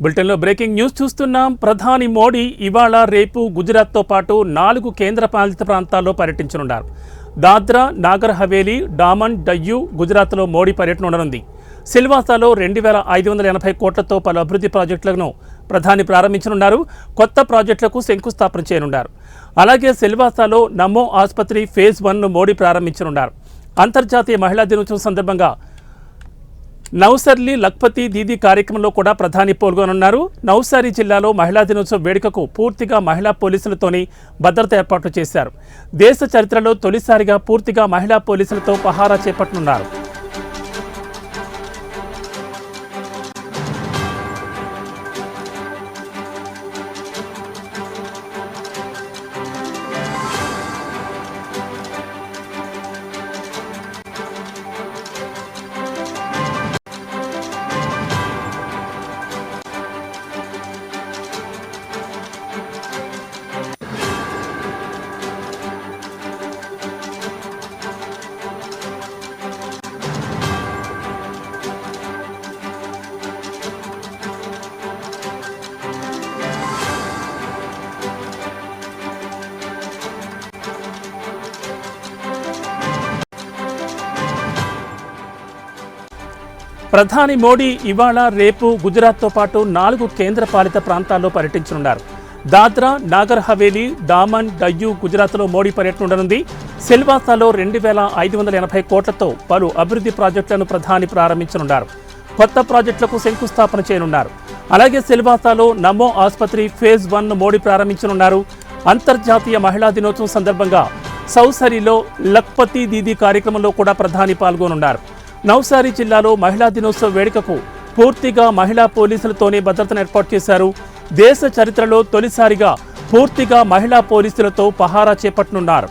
బులెటిన్లో breaking news చూస్తున్నాం. ప్రధాని మోడీ ఇవాళ రేపు గుజరాత్తో పాటు 4 కేంద్రపాలిత ప్రాంతాల్లో పర్యటించనున్నారు. దాద్రా నాగర్ హవేలీ, డామన్ డయ్యూ గుజరాత్లో మోడీ పర్యటన ఉండనుంది. సిల్వాసాలో 2580 కోట్లతో పలు అభివృద్ధి ప్రాజెక్టులను ప్రధాని ప్రారంభించనున్నారు. కొత్త ప్రాజెక్టులకు శంకుస్థాపన చేయనున్నారు. అలాగే సిల్వాసాలో నమో ఆసుపత్రి ఫేజ్ 1ను మోడీ ప్రారంభించనున్నారు. అంతర్జాతీయ మహిళా దినోత్సవం సందర్భంగా నౌసర్లీ లఖ్పతి దీదీ కార్యక్రమంలో కూడా ప్రధాని పాల్గొనున్నారు. నౌసారీ జిల్లాలో మహిళా దినోత్సవ వేడుకకు పూర్తిగా మహిళా పోలీసులతోని భద్రత ఏర్పాట్లు చేశారు. దేశ చరిత్రలో తొలిసారిగా పూర్తిగా మహిళా పోలీసులతో పహారా చేపట్టనున్నారు. ప్రధాని మోడీ ఇవాళ రేపు గుజరాత్తో పాటు 4 కేంద్రపాలిత ప్రాంతాల్లో పర్యటించనున్నారు. దాద్రా నాగర్ హవేలీ, డామన్ డయ్యూ గుజరాత్లో మోడీ పర్యటన ఉండనుంది. సిల్వాసాలో 2580 కోట్లతో పలు అభివృద్ధి ప్రాజెక్టులను ప్రధాని ప్రారంభించనున్నారు. కొత్త ప్రాజెక్టులకు శంకుస్థాపన చేయనున్నారు. అలాగే సిల్వాసాలో నమో ఆసుపత్రి ఫేజ్ 1ను మోడీ ప్రారంభించనున్నారు. అంతర్జాతీయ మహిళా దినోత్సవం సందర్భంగా సౌసరిలో లఖ్పతి దీదీ కార్యక్రమంలో కూడా ప్రధాని పాల్గొనున్నారు. నౌసారీ జిల్లాలో మహిళా దినోత్సవ వేడుకకు పూర్తిగా మహిళా పోలీసులతోనే భద్రతను ఏర్పాటు చేశారు. దేశ చరిత్రలో తొలిసారిగా పూర్తిగా మహిళా పోలీసులతో పహారా చేపట్టనున్నారు.